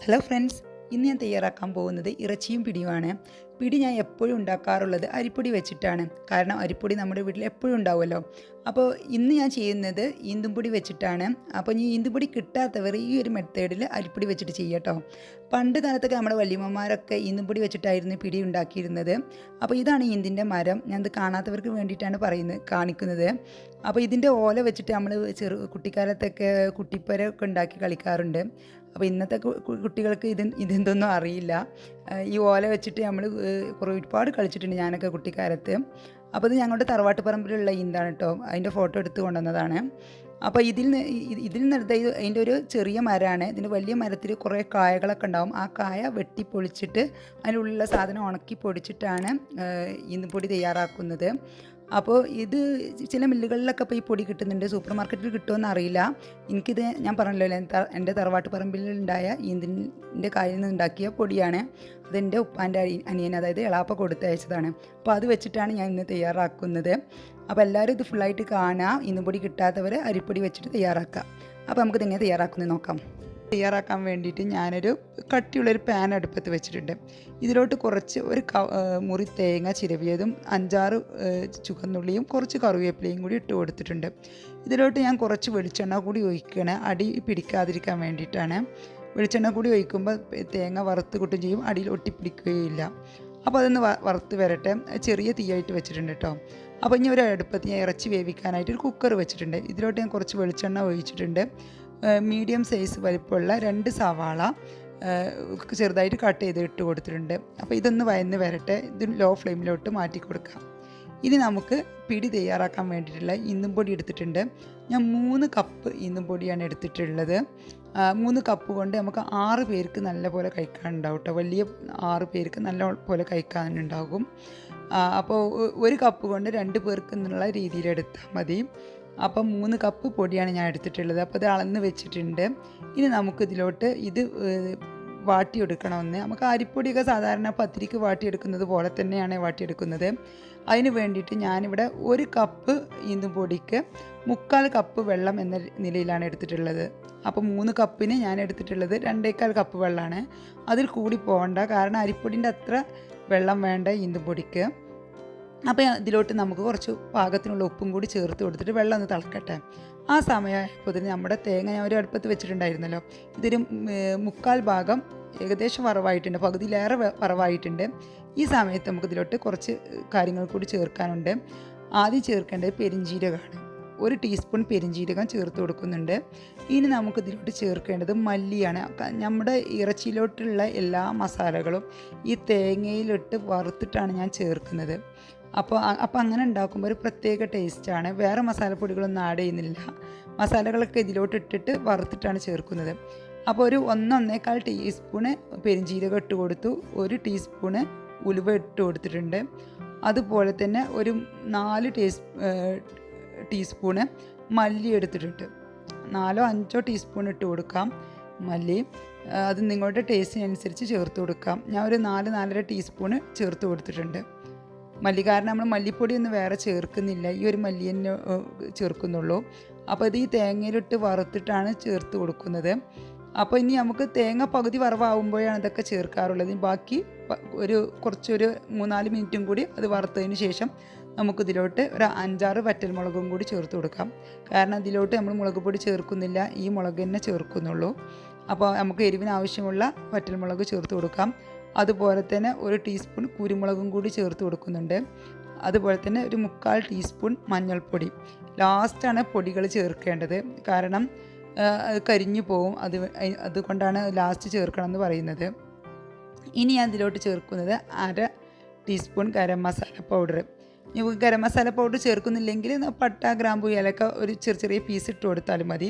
Hello friends, ഇന്ന് ഞാൻ തയ്യാറാക്കാൻ പോകുന്നത് ഇറച്ചിയും പിടിയുമാണ്. പിടി ഞാൻ എപ്പോഴും ഉണ്ടാക്കാറുള്ളത് അരിപ്പൊടി വെച്ചിട്ടാണ്. കാരണം അരിപ്പൊടി നമ്മുടെ വീട്ടിൽ എപ്പോഴും ഉണ്ടാവുമല്ലോ. അപ്പോൾ ഇന്ന് ഞാൻ ചെയ്യുന്നത് ഈന്തുംപൊടി വെച്ചിട്ടാണ്. അപ്പോൾ ഈ ഈന്തുംപൊടി കിട്ടാത്തവർ ഈ ഒരു മെത്തേഡിൽ അരിപ്പൊടി വെച്ചിട്ട് ചെയ്യട്ടോ. പണ്ട് കാലത്തൊക്കെ നമ്മുടെ വല്യമ്മമാരൊക്കെ ഈന്തുംപൊടി വെച്ചിട്ടായിരുന്നു പിടി ഉണ്ടാക്കിയിരുന്നത്. അപ്പോൾ ഇതാണ് ഈന്തിൻ്റെ മരം. ഞാനത് കാണാത്തവർക്ക് വേണ്ടിയിട്ടാണ് കാണിക്കുന്നത്. അപ്പോൾ ഇതിൻ്റെ ഓല വെച്ചിട്ട് നമ്മൾ കുട്ടിക്കാലത്തൊക്കെ കുട്ടിപ്പരൊക്കെ ഉണ്ടാക്കി കളിക്കാറുണ്ട്. അപ്പോൾ ഇന്നത്തെ കുട്ടികൾക്ക് ഇതെന്തൊന്നും അറിയില്ല. ഈ ഓല വെച്ചിട്ട് നമ്മൾ ഒരുപാട് കളിച്ചിട്ടുണ്ട് ഞാനൊക്കെ കുട്ടിക്കാലത്ത്. അപ്പോൾ ഇത് ഞങ്ങളുടെ തറവാട്ട് പറമ്പിലുള്ള ഈന്താണ് കേട്ടോ. അതിൻ്റെ ഫോട്ടോ എടുത്ത് കൊണ്ടുവന്നതാണ്. അപ്പോൾ ഇതിൽ നിന്നെടുത്ത അതിൻ്റെ ഒരു ചെറിയ മരമാണ്. ഇതിൻ്റെ വലിയ മരത്തിൽ കുറേ കായകളൊക്കെ ഉണ്ടാവും. ആ കായ വെട്ടിപ്പൊളിച്ചിട്ട് അതിനുള്ള സാധനം ഉണക്കി പൊടിച്ചിട്ടാണ് ഈന്തപ്പൊടി തയ്യാറാക്കുന്നത്. അപ്പോൾ ഇത് ചില മില്ലുകളിലൊക്കെ ഇപ്പോൾ ഈ പൊടി കിട്ടുന്നുണ്ട്. സൂപ്പർ മാർക്കറ്റിൽ കിട്ടുമെന്ന് അറിയില്ല. ഞാൻ പറഞ്ഞല്ലോ, എൻ്റെ തറവാട്ട് പറമ്പിലുണ്ടായ ഈന്തിൻ്റെ കായിൽ നിന്ന് ഉണ്ടാക്കിയ പൊടിയാണ്. അതെൻ്റെ ഉപ്പാൻ്റെ അനിയൻ, അതായത് എളാപ്പ കൊടുത്തയച്ചതാണ്. അപ്പോൾ അത് വെച്ചിട്ടാണ് ഞാൻ ഇന്ന് തയ്യാറാക്കുന്നത്. അപ്പോൾ എല്ലാവരും ഇത് ഫുള്ളായിട്ട് കാണാം. ഈന്തപ്പൊടി കിട്ടാത്തവർ അരിപ്പൊടി വെച്ചിട്ട് തയ്യാറാക്കാം. അപ്പോൾ നമുക്കിതെങ്ങനെ തയ്യാറാക്കുന്നത് നോക്കാം. തയ്യാറാക്കാൻ വേണ്ടിയിട്ട് ഞാനൊരു കട്ടിയുള്ളൊരു പാൻ അടുപ്പത്ത് വെച്ചിട്ടുണ്ട്. ഇതിലോട്ട് കുറച്ച് ഒരു മുറി തേങ്ങ ചിരവിയതും 5-6 ചുവന്നുള്ളിയും കുറച്ച് കറിവേപ്പിലയും കൂടി ഇട്ട് കൊടുത്തിട്ടുണ്ട്. ഇതിലോട്ട് ഞാൻ കുറച്ച് വെളിച്ചെണ്ണ കൂടി ഒഴിക്കണേ, അടി പിടിക്കാതിരിക്കാൻ വേണ്ടിയിട്ടാണ്. വെളിച്ചെണ്ണ കൂടി ഒഴിക്കുമ്പോൾ തേങ്ങ വറുത്ത് കൂട്ടും ചെയ്യും, അടിയിൽ ഒട്ടിപ്പിടിക്കുകയില്ല. അപ്പോൾ അതൊന്ന് വറുത്ത് വരട്ടെ. ചെറിയ തീയായിട്ട് വെച്ചിട്ടുണ്ട് കേട്ടോ. അപ്പോൾ ഇനി ഒരു അടുപ്പത്ത് ഞാൻ ഇറച്ചി വേവിക്കാനായിട്ട് ഒരു കുക്കർ വെച്ചിട്ടുണ്ട്. ഇതിലോട്ട് ഞാൻ കുറച്ച് വെളിച്ചെണ്ണ ഒഴിച്ചിട്ടുണ്ട്. മീഡിയം സൈസ് വലിപ്പമുള്ള 2 സവാള ചെറുതായിട്ട് കട്ട് ചെയ്ത് ഇട്ട് കൊടുത്തിട്ടുണ്ട്. അപ്പോൾ ഇതൊന്ന് വയന്ന് വരട്ടെ. ഇത് ലോ ഫ്ലെയിമിലോട്ട് മാറ്റി കൊടുക്കാം. ഇനി നമുക്ക് പിടി തയ്യാറാക്കാൻ വേണ്ടിയിട്ടുള്ള ഈന്തപ്പൊടി എടുത്തിട്ടുണ്ട്. ഞാൻ 3 കപ്പ് ഈന്തപ്പൊടിയാണ് എടുത്തിട്ടുള്ളത്. 3 കപ്പ് കൊണ്ട് നമുക്ക് 6 പേർക്ക് നല്ല പോലെ കഴിക്കാനുണ്ടാവും കേട്ടോ. വലിയ 6 പേർക്ക് നല്ല പോലെ കഴിക്കാനുണ്ടാകും. അപ്പോൾ 1 കപ്പ് കൊണ്ട് 2 പേർക്ക് എന്നുള്ള രീതിയിൽ എടുത്താൽ മതി. അപ്പം 3 കപ്പ് പൊടിയാണ് ഞാൻ എടുത്തിട്ടുള്ളത്. അപ്പോൾ ഇത് അളന്ന് വെച്ചിട്ടുണ്ട്. ഇനി നമുക്കിതിലോട്ട് ഇത് വാട്ടിയെടുക്കണമെന്ന്. നമുക്ക് അരിപ്പൊടിയൊക്കെ സാധാരണ പത്തിരിക്ക് വാട്ടിയെടുക്കുന്നത് പോലെ തന്നെയാണ് വാട്ടിയെടുക്കുന്നത്. അതിന് വേണ്ടിയിട്ട് ഞാനിവിടെ 1 കപ്പ് ഈന്തപ്പൊടിക്ക് 3/4 കപ്പ് വെള്ളം എന്ന നിലയിലാണ് എടുത്തിട്ടുള്ളത്. അപ്പോൾ 3 കപ്പിന് ഞാൻ എടുത്തിട്ടുള്ളത് 2.25 കപ്പ് വെള്ളമാണ്. അതിൽ കൂടി പോകണ്ട, കാരണം അരിപ്പൊടിൻ്റെ അത്ര വെള്ളം വേണ്ട ഈന്തപ്പൊടിക്ക്. അപ്പോൾ ഇതിലോട്ട് നമുക്ക് കുറച്ച് പാകത്തിനുള്ള ഉപ്പും കൂടി ചേർത്ത് കൊടുത്തിട്ട് വെള്ളം ഒന്ന് തിളക്കട്ടെ. ആ സമയമായപ്പോൾ നമ്മുടെ തേങ്ങ ഞാൻ ഒരു അടുപ്പത്ത് വെച്ചിട്ടുണ്ടായിരുന്നല്ലോ, ഇതൊരു 3/4 ഭാഗം ഏകദേശം വറവായിട്ടുണ്ട്, പകുതിയിലേറെ വറവായിട്ടുണ്ട്. ഈ സമയത്ത് നമുക്ക് ഇതിലോട്ട് കുറച്ച് കാര്യങ്ങൾ കൂടി ചേർക്കാനുണ്ട്. ആദ്യം ചേർക്കേണ്ടത് പെരിഞ്ജീരകമാണ്. 1 ടീസ്പൂൺ പെരിഞ്ജീരകം ചേർത്ത് കൊടുക്കുന്നുണ്ട്. ഇനി നമുക്ക് ഇതിലോട്ട് ചേർക്കേണ്ടത് മല്ലിയാണ്. നമ്മുടെ ഇറച്ചിയിലോട്ടുള്ള എല്ലാ മസാലകളും ഈ തേങ്ങയിലിട്ട് വറുത്തിട്ടാണ് ഞാൻ ചേർക്കുന്നത്. അപ്പോൾ അങ്ങനെ ഉണ്ടാക്കുമ്പോൾ ഒരു പ്രത്യേക ടേസ്റ്റാണ്. വേറെ മസാലപ്പൊടികളൊന്നും ആഡ് ചെയ്യുന്നില്ല. മസാലകളൊക്കെ ഇതിലോട്ട് ഇട്ടിട്ട് വറുത്തിട്ടാണ് ചേർക്കുന്നത്. അപ്പോൾ ഒരു 1-1.25 ടീസ്പൂണ് പെരിഞ്ജീരകം ഇട്ട് കൊടുത്തു. 1 ടീസ്പൂണ് ഉലുവ ഇട്ട് കൊടുത്തിട്ടുണ്ട്. അതുപോലെ തന്നെ ഒരു 4 ടീസ്പൂണ് മല്ലി എടുത്തിട്ടുണ്ട്. 4-5 ടീസ്പൂൺ ഇട്ട് കൊടുക്കാം മല്ലി. അത് നിങ്ങളുടെ ടേസ്റ്റിനനുസരിച്ച് ചേർത്ത് കൊടുക്കാം. ഞാൻ ഒരു 4-4.5 ടീസ്പൂണ് ചേർത്ത് കൊടുത്തിട്ടുണ്ട് മല്ലി. കാരണം നമ്മൾ മല്ലിപ്പൊടിയൊന്നും വേറെ ചേർക്കുന്നില്ല, ഈ ഒരു മല്ലി തന്നെ ചേർക്കുന്നുള്ളൂ. അപ്പോൾ ഇത് ഈ തേങ്ങയിലിട്ട് വറുത്തിട്ടാണ് ചേർത്ത് കൊടുക്കുന്നത്. അപ്പോൾ ഇനി നമുക്ക് തേങ്ങ പകുതി വറവാകുമ്പോഴാണ് ഇതൊക്കെ ചേർക്കാറുള്ളത്. ബാക്കി കുറച്ചൊരു 3-4 മിനിറ്റും കൂടി അത് വറുത്തതിന് ശേഷം നമുക്കിതിലോട്ട് ഒരു 5-6 വറ്റൽമുളകും കൂടി ചേർത്ത് കൊടുക്കാം. കാരണം ഇതിലോട്ട് നമ്മൾ മുളക് പൊടി ചേർക്കുന്നില്ല, ഈ മുളക് തന്നെ ചേർക്കുന്നുള്ളൂ. അപ്പോൾ നമുക്ക് എരിവിന് ആവശ്യമുള്ള വറ്റൽമുളക് ചേർത്ത് കൊടുക്കാം. അതുപോലെ തന്നെ 1 ടീസ്പൂൺ കുരുമുളകും കൂടി ചേർത്ത് കൊടുക്കുന്നുണ്ട്. അതുപോലെ തന്നെ ഒരു 3/4 ടീസ്പൂൺ മഞ്ഞൾപ്പൊടി. ലാസ്റ്റാണ് പൊടികൾ ചേർക്കേണ്ടത്, കാരണം അത് കരിഞ്ഞു പോവും. അതുകൊണ്ടാണ് ലാസ്റ്റ് ചേർക്കണം എന്ന് പറയുന്നത്. ഇനി ഞാൻ ഇതിലോട്ട് ചേർക്കുന്നത് 1/2 teaspoon garam masala powder. Garam masala powder ചേർക്കുന്നില്ലെങ്കിൽ പട്ട, ഗ്രാമ്പു, ഏലക്ക ഒരു ചെറിയ പീസ് ഇട്ട് കൊടുത്താലും മതി.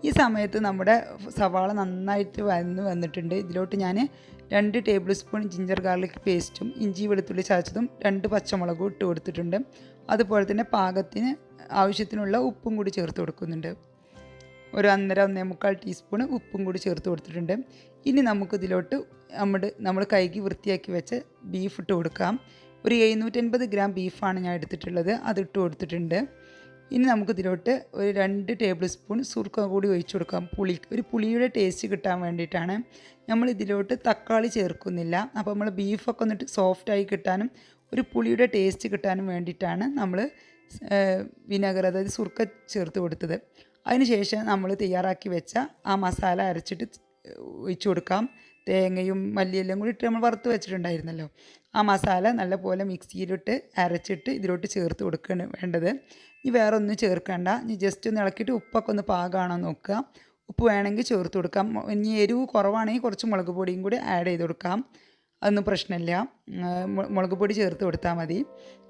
ഈ സമയത്ത് നമ്മുടെ സവാള നന്നായിട്ട് വന്നിട്ടുണ്ട്. ഇതിലോട്ട് ഞാൻ 2 ടേബിൾ സ്പൂൺ ജിഞ്ചർ ഗാർലിക് പേസ്റ്റും ഇഞ്ചി വെളുത്തുള്ളി ചതച്ചതും 2 പച്ചമുളകും ഇട്ട് കൊടുത്തിട്ടുണ്ട്. അതുപോലെ തന്നെ പാകത്തിന് ആവശ്യത്തിനുള്ള ഉപ്പും കൂടി ചേർത്ത് കൊടുക്കുന്നുണ്ട്. ഒരു 1.5-1.25 ടീസ്പൂൺ ഉപ്പും കൂടി ചേർത്ത് കൊടുത്തിട്ടുണ്ട്. ഇനി നമുക്കിതിലോട്ട് നമ്മൾ കഴുകി വൃത്തിയാക്കി വെച്ച ബീഫ് ഇട്ട് കൊടുക്കാം. ഒരു 750 ഗ്രാം ബീഫാണ് ഞാൻ എടുത്തിട്ടുള്ളത്, അതിട്ട് കൊടുത്തിട്ടുണ്ട്. ഇനി നമുക്കിതിലോട്ട് ഒരു 2 ടേബിൾ സ്പൂൺ സുർക്ക കൂടി ഒഴിച്ചു കൊടുക്കാം. ഒരു പുളിയുടെ ടേസ്റ്റ് കിട്ടാൻ വേണ്ടിയിട്ടാണ്. നമ്മൾ ഇതിലോട്ട് തക്കാളി ചേർക്കുന്നില്ല. അപ്പോൾ നമ്മൾ ബീഫൊക്കെ ഒന്നിട്ട് സോഫ്റ്റായി കിട്ടാനും ഒരു പുളിയുടെ ടേസ്റ്റ് കിട്ടാനും വേണ്ടിയിട്ടാണ് നമ്മൾ വിനെഗർ, അതായത് സുർക്ക ചേർത്ത് കൊടുത്തത്. അതിന് ശേഷം നമ്മൾ തയ്യാറാക്കി വെച്ച ആ മസാല അരച്ചിട്ട് ഒഴിച്ചു കൊടുക്കാം. തേങ്ങയും മല്ലിയെല്ലാം കൂടി ഇട്ട് നമ്മൾ വറുത്ത് വെച്ചിട്ടുണ്ടായിരുന്നല്ലോ, ആ മസാല നല്ലപോലെ മിക്സിയിലിട്ട് അരച്ചിട്ട് ഇതിലോട്ട് ചേർത്ത് കൊടുക്കുകയാണ് വേണ്ടത്. ഇനി വേറെ ഒന്നും ചേർക്കണ്ട. ഇനി ജസ്റ്റ് ഒന്ന് ഇളക്കിയിട്ട് ഉപ്പൊക്കെ ഒന്ന് പാകമാണോ നോക്കുക. ഉപ്പ് വേണമെങ്കിൽ ചേർത്ത് കൊടുക്കാം. ഇനി എരിവ് കുറവാണെങ്കിൽ കുറച്ച് മുളക് പൊടിയും കൂടി ആഡ് ചെയ്ത് കൊടുക്കാം. അതൊന്നും പ്രശ്നമില്ല, മുളക് പൊടി ചേർത്ത് കൊടുത്താൽ മതി.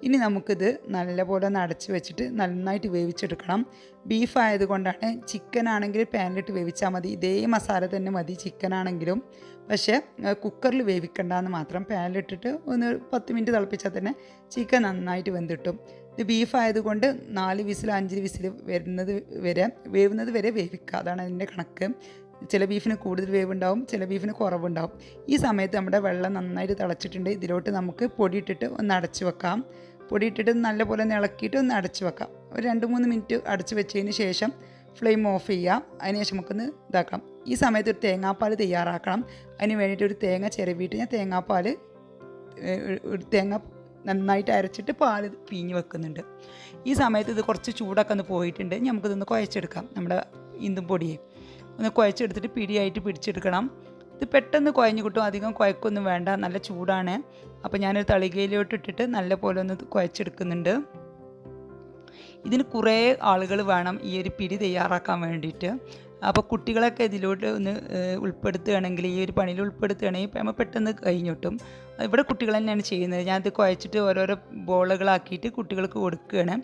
ഇനി നമുക്കിത് നല്ലപോലെ ഒന്ന് അടച്ച് വെച്ചിട്ട് നന്നായിട്ട് വേവിച്ചെടുക്കണം. ബീഫ് ആയതുകൊണ്ടാണ്. ചിക്കൻ ആണെങ്കിൽ പാനിലിട്ട് വേവിച്ചാൽ മതി, ഇതേ മസാല തന്നെ മതി ചിക്കനാണെങ്കിലും. പക്ഷേ കുക്കറിൽ വേവിക്കണ്ടെന്ന് മാത്രം. പാനിലിട്ടിട്ട് ഒന്ന് 10 മിനിറ്റ് തിളപ്പിച്ചാൽ തന്നെ ചിക്കൻ നന്നായിട്ട് വെന്തിട്ടും. ഇത് ബീഫ് ആയതുകൊണ്ട് 4 വിസിൽ 5 വിസിൽ വേവുന്നത് വരെ വേവിക്കുക. അതാണ് അതിൻ്റെ കണക്ക്. ചില ബീഫിന് കൂടുതൽ വേവുണ്ടാവും, ചില ബീഫിന് കുറവുണ്ടാവും. ഈ സമയത്ത് നമ്മുടെ വെള്ളം നന്നായിട്ട് തിളച്ചിട്ടുണ്ട്. ഇതിലോട്ട് നമുക്ക് പൊടിയിട്ടിട്ട് ഒന്ന് അടച്ച് വെക്കാം. പൊടിയിട്ടിട്ട് നല്ലപോലെ ഒന്ന് ഇളക്കിയിട്ട് ഒന്ന് അടച്ച് വെക്കാം. ഒരു 2-3 മിനിറ്റ് അടച്ച് വെച്ചതിന് ശേഷം ഫ്ലെയിം ഓഫ് ചെയ്യാം. അതിനുശേഷം നമുക്കൊന്ന് ഇതാക്കാം. ഈ സമയത്ത് ഒരു തേങ്ങാപ്പാൽ തയ്യാറാക്കണം. അതിന് വേണ്ടിയിട്ട് ഒരു തേങ്ങ ചിരവിയിട്ട് ഞാൻ തേങ്ങ നന്നായിട്ട് അരച്ചിട്ട് പാൽ പിഴിഞ്ഞ് വെക്കുന്നുണ്ട്. ഈ സമയത്ത് ഇത് കുറച്ച് ചൂടൊക്കെ ഒന്ന് പോയിട്ടുണ്ട്. നമുക്കിതൊന്ന് കുഴച്ചെടുക്കാം. നമ്മുടെ ഇന്തും പൊടിയെ ഒന്ന് കുഴച്ചെടുത്തിട്ട് പിടിയായിട്ട് പിടിച്ചെടുക്കണം. ഇത് പെട്ടെന്ന് കുഴഞ്ഞ് കിട്ടും, അധികം കുഴക്കൊന്നും വേണ്ട. നല്ല ചൂടാണ്. അപ്പോൾ ഞാനൊരു തളികയിലോട്ട് ഇട്ടിട്ട് നല്ല പോലെ ഒന്ന് കുഴച്ചെടുക്കുന്നുണ്ട്. ഇതിന് കുറേ ആളുകൾ വേണം ഈ ഒരു പിടി തയ്യാറാക്കാൻ വേണ്ടിയിട്ട്. അപ്പോൾ കുട്ടികളൊക്കെ ഇതിലോട്ട് ഒന്ന് ഉൾപ്പെടുത്തുകയാണെങ്കിൽ, ഈ ഒരു പണിയിൽ ഉൾപ്പെടുത്തുകയാണെങ്കിൽ നമ്മൾ പെട്ടെന്ന് കഴിഞ്ഞു കിട്ടും. ഇവിടെ കുട്ടികൾ തന്നെയാണ് ചെയ്യുന്നത്. ഞാനത് കുഴച്ചിട്ട് ഓരോരോ ബോളുകളാക്കിയിട്ട് കുട്ടികൾക്ക് കൊടുക്കുകയാണ്.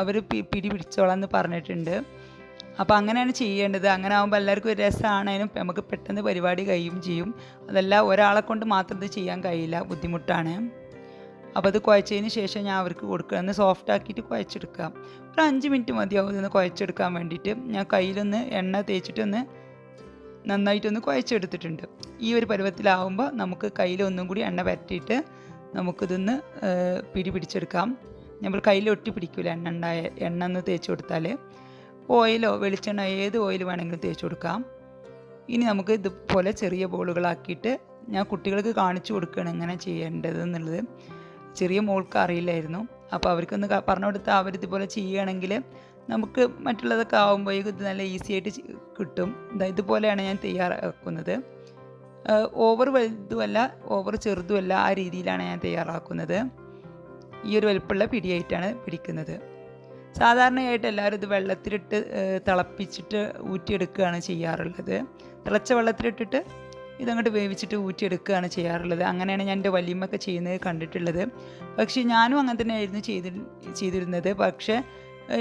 അവർ പിടി പിടിച്ചോളാം എന്ന് പറഞ്ഞിട്ടുണ്ട്. അപ്പോൾ അങ്ങനെയാണ് ചെയ്യേണ്ടത്. അങ്ങനെ ആകുമ്പോൾ എല്ലാവർക്കും ഒരു രസമാണേനും നമുക്ക് പെട്ടെന്ന് പരിപാടി കഴിയും ചെയ്യും. അതല്ല ഒരാളെ കൊണ്ട് മാത്രം ഇത് ചെയ്യാൻ കഴിയില്ല, ബുദ്ധിമുട്ടാണ്. അപ്പോൾ അത് കുഴച്ചതിന് ശേഷം ഞാൻ അവർക്ക് കൊടുക്കുക. ഒന്ന് സോഫ്റ്റ് ആക്കിയിട്ട് കുഴച്ചെടുക്കുക. ഒരു 5 മിനിറ്റ് മതിയാവും ഇതൊന്ന് കുഴച്ചെടുക്കാൻ വേണ്ടിയിട്ട്. ഞാൻ കയ്യിലൊന്ന് എണ്ണ തേച്ചിട്ടൊന്ന് നന്നായിട്ടൊന്ന് കുഴച്ചെടുത്തിട്ടുണ്ട്. ഈ ഒരു പരുവത്തിലാവുമ്പോൾ നമുക്ക് കയ്യിൽ ഒന്നും കൂടി എണ്ണ പരട്ടിയിട്ട് നമുക്കിതൊന്ന് പിടിച്ചെടുക്കാം. നമ്മൾ കയ്യിൽ ഒട്ടി പിടിക്കില്ല എണ്ണ ഒന്ന് തേച്ച് കൊടുത്താൽ. ഓയിലോ വെളിച്ചെണ്ണ ഏത് ഓയിൽ വേണമെങ്കിലും തേച്ച് കൊടുക്കാം. ഇനി നമുക്ക് ഇതുപോലെ ചെറിയ ബോളുകളാക്കിയിട്ട് ഞാൻ കുട്ടികൾക്ക് കാണിച്ചു കൊടുക്കുകയാണ് എങ്ങനെ ചെയ്യേണ്ടത് എന്നുള്ളത്. ചെറിയ മോൾക്ക് അറിയില്ലായിരുന്നു. അപ്പോൾ അവർക്കൊന്ന് പറഞ്ഞു കൊടുത്താൽ അവരിതുപോലെ ചെയ്യുകയാണെങ്കിൽ നമുക്ക് മറ്റുള്ളതൊക്കെ ആകുമ്പോഴേക്കും ഇത് നല്ല ഈസി ആയിട്ട് കിട്ടും. ഇതുപോലെയാണ് ഞാൻ തയ്യാറാക്കുന്നത്. ഓവർ വലുതുമല്ല ഓവർ ചെറുതുമല്ല, ആ രീതിയിലാണ് ഞാൻ തയ്യാറാക്കുന്നത്. ഈ ഒരു വലുപ്പമുള്ള പിടിയായിട്ടാണ് പിടിക്കുന്നത്. സാധാരണയായിട്ട് എല്ലാവരും ഇത് വെള്ളത്തിലിട്ട് തിളപ്പിച്ചിട്ട് ഊറ്റിയെടുക്കുകയാണ് ചെയ്യാറുള്ളത്. തിളച്ച വെള്ളത്തിലിട്ടിട്ട് ഇതങ്ങോട്ട് വേവിച്ചിട്ട് ഊറ്റിയെടുക്കുകയാണ് ചെയ്യാറുള്ളത്. അങ്ങനെയാണ് ഞാൻ എൻ്റെ വല്യമ്മയൊക്കെ ചെയ്യുന്നത് കണ്ടിട്ടുള്ളത്. പക്ഷേ ഞാനും അങ്ങനെ തന്നെയായിരുന്നു ചെയ്തിരുന്നത്. പക്ഷേ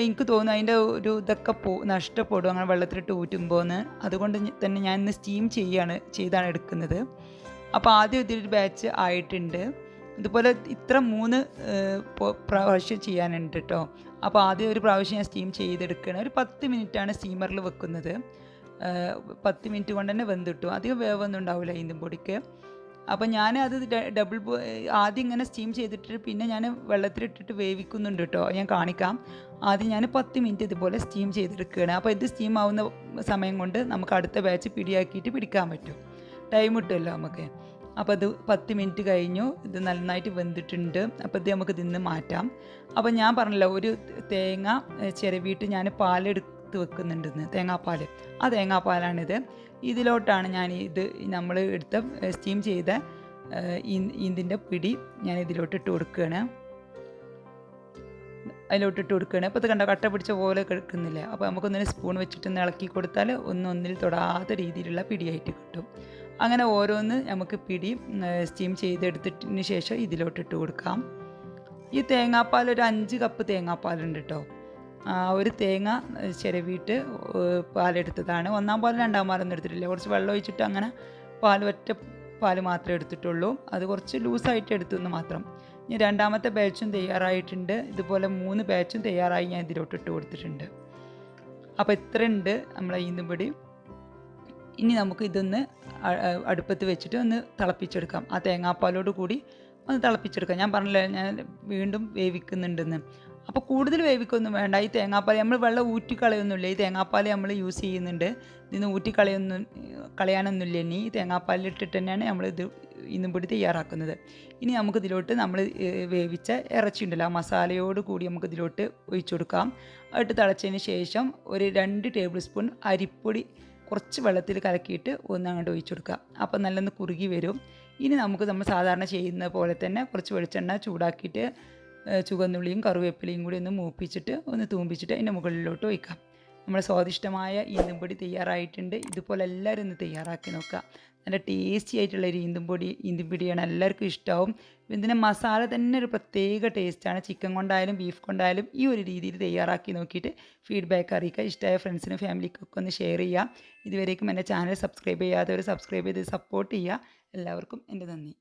എനിക്ക് തോന്നുന്നു അതിൻ്റെ ഒരു ഇതൊക്കെ നഷ്ടപ്പെടും അങ്ങനെ വെള്ളത്തിലിട്ട് ഊറ്റുമ്പോൾ എന്ന്. അതുകൊണ്ട് തന്നെ ഞാൻ ഇന്ന് സ്റ്റീം ചെയ്താണ് എടുക്കുന്നത്. അപ്പോൾ ആദ്യം ഇതിലൊരു ബാച്ച് ആയിട്ടുണ്ട്. ഇതുപോലെ ഇത്ര 3 പ്രാവശ്യം ചെയ്യാനുണ്ട് കേട്ടോ. അപ്പോൾ ആദ്യം ഒരു പ്രാവശ്യം ഞാൻ സ്റ്റീം ചെയ്തെടുക്കുകയാണ്. ഒരു 10 മിനിറ്റാണ് സ്റ്റീമറിൽ വെക്കുന്നത്. 10 മിനിറ്റ് കൊണ്ട് തന്നെ വെന്തിട്ടു. അധികം വേവൊന്നും ഉണ്ടാവില്ല ഇന്തും പൊടിക്ക്. അപ്പോൾ ഞാൻ അത് ആദ്യം ഇങ്ങനെ സ്റ്റീം ചെയ്തിട്ട് പിന്നെ ഞാൻ വെള്ളത്തിലിട്ടിട്ട് വേവിക്കുന്നുണ്ട് കേട്ടോ. ഞാൻ കാണിക്കാം. ആദ്യം ഞാൻ 10 മിനിറ്റ് ഇതുപോലെ സ്റ്റീം ചെയ്തെടുക്കുകയാണ്. അപ്പോൾ ഇത് സ്റ്റീം ആവുന്ന സമയം കൊണ്ട് നമുക്ക് അടുത്ത ബാച്ച് പിടിയാക്കിയിട്ട് പിടിക്കാൻ പറ്റും. ടൈം കിട്ടുമല്ലോ നമുക്ക്. അപ്പോൾ അത് 10 മിനിറ്റ് കഴിഞ്ഞു. ഇത് നന്നായിട്ട് വെന്തിട്ടുണ്ട്. അപ്പോൾ ഇത് നമുക്ക് ഇതിന്ന് മാറ്റാം. അപ്പോൾ ഞാൻ പറഞ്ഞല്ലോ, ഒരു തേങ്ങ ചിരവിയിട്ട് ഞാൻ പാലെടുത്ത് വെക്കുന്നുണ്ടെന്ന്, തേങ്ങാപ്പാൽ. ആ തേങ്ങാപ്പാലാണിത്. ഇതിലോട്ടാണ് ഞാൻ നമ്മൾ എടുത്ത സ്റ്റീം ചെയ്ത ഇതിൻ്റെ പിടി ഞാൻ ഇതിലോട്ടിട്ട് കൊടുക്കുകയാണ്. അതിലോട്ടിട്ട് കൊടുക്കുകയാണ്. അപ്പോൾ ഇത് കണ്ട കട്ട പിടിച്ച പോലെ കിടക്കുന്നില്ല. അപ്പോൾ നമുക്കൊന്നിന് സ്പൂൺ വെച്ചിട്ടൊന്ന് ഇളക്കി കൊടുത്താൽ ഒന്നിൽ തൊടാത്ത രീതിയിലുള്ള പിടിയായിട്ട് കിട്ടും. അങ്ങനെ ഓരോന്ന് നമുക്ക് പിടി സ്റ്റീം ചെയ്തെടുത്തതിന് ശേഷം ഇതിലോട്ടിട്ട് കൊടുക്കാം. ഈ തേങ്ങാപ്പാൽ ഒരു 5 കപ്പ് തേങ്ങാപ്പാലുണ്ട് കേട്ടോ. ഒരു തേങ്ങ ചിരവിയിട്ട് പാലെടുത്തതാണ്. 1-ാം പാലും 2-ാം പാലൊന്നും എടുത്തിട്ടില്ല. കുറച്ച് വെള്ളം ഒഴിച്ചിട്ട് അങ്ങനെ ഒറ്റ പാൽ മാത്രമേ എടുത്തിട്ടുള്ളൂ. അത് കുറച്ച് ലൂസായിട്ട് എടുത്തെന്ന് മാത്രം. ഇനി 2-ാമത്തെ ബാച്ചും തയ്യാറായിട്ടുണ്ട്. ഇതുപോലെ 3 ബാച്ചും തയ്യാറായി ഞാൻ ഇതിലോട്ടിട്ട് കൊടുത്തിട്ടുണ്ട്. അപ്പോൾ ഇത്രയുണ്ട് നമ്മളെ ഈന്തുംപൊടി. ഇനി നമുക്ക് ഇതൊന്ന് അടുപ്പത്ത് വെച്ചിട്ട് ഒന്ന് തിളപ്പിച്ചെടുക്കാം. ആ തേങ്ങാപ്പാലോട് കൂടി ഒന്ന് തിളപ്പിച്ചെടുക്കാം. ഞാൻ പറഞ്ഞില്ല ഞാൻ വീണ്ടും വേവിക്കുന്നുണ്ടെന്ന്. അപ്പോൾ കൂടുതൽ വേവിക്കൊന്നും വേണ്ട. ഈ തേങ്ങാപ്പാൽ നമ്മൾ വെള്ളം ഊറ്റിക്കളയൊന്നുമില്ല. ഈ തേങ്ങാപ്പാൽ നമ്മൾ യൂസ് ചെയ്യുന്നുണ്ട്. ഇതിന്ന് കളയാനൊന്നുമില്ല. ഇനി ഈ തേങ്ങാപ്പാലിലിട്ടിട്ട് തന്നെയാണ് നമ്മളിത് ഇന്നും പൊടി തയ്യാറാക്കുന്നത്. ഇനി നമുക്കിതിലോട്ട് നമ്മൾ വേവിച്ച ഇറച്ചി ഉണ്ടല്ലോ, ആ മസാലയോട് കൂടി നമുക്കിതിലോട്ട് ഒഴിച്ചു കൊടുക്കാം. അതിട്ട് തിളച്ചതിന് ശേഷം ഒരു 2 ടേബിൾ സ്പൂൺ അരിപ്പൊടി കുറച്ച് വെള്ളത്തിൽ കലക്കിയിട്ട് അങ്ങോട്ട് ഒഴിച്ചു കൊടുക്കുക. അപ്പോൾ നല്ലൊന്ന് കുറുകി വരും. ഇനി നമ്മൾ സാധാരണ ചെയ്യുന്ന പോലെ തന്നെ കുറച്ച് വെളിച്ചെണ്ണ ചൂടാക്കിയിട്ട് ചുവന്നുള്ളിയും കറിവേപ്പിലയും കൂടി ഒന്ന് മൂപ്പിച്ചിട്ട് തൂമ്പിച്ചിട്ട് അതിൻ്റെ മുകളിലോട്ട് ഒഴിക്കാം. നമ്മുടെ സ്വാദിഷ്ടമായ ഈന്തുംപൊടി തയ്യാറായിട്ടുണ്ട്. ഇതുപോലെ എല്ലാവരും ഒന്ന് തയ്യാറാക്കി നോക്കുക. നല്ല ടേസ്റ്റി ആയിട്ടുള്ള ഒരു ഈന്തുംപിടിയാണ്, എല്ലാവർക്കും ഇഷ്ടമാവും. ഇതിൻ്റെ മസാല തന്നെ ഒരു പ്രത്യേക ടേസ്റ്റാണ്. ചിക്കൻ കൊണ്ടായാലും ബീഫ് കൊണ്ടായാലും ഈ ഒരു രീതിയിൽ തയ്യാറാക്കി നോക്കിയിട്ട് ഫീഡ്ബാക്ക് അറിയിക്കുക. ഇഷ്ടമായ ഫ്രണ്ട്സിനും ഫാമിലിക്കൊക്കെ ഒന്ന് ഷെയർ ചെയ്യുക. ഇതുവരേക്കും എൻ്റെ ചാനൽ സബ്സ്ക്രൈബ് ചെയ്യാത്തവർ സബ്സ്ക്രൈബ് ചെയ്ത് സപ്പോർട്ട് ചെയ്യുക. എല്ലാവർക്കും എൻ്റെ നന്ദി.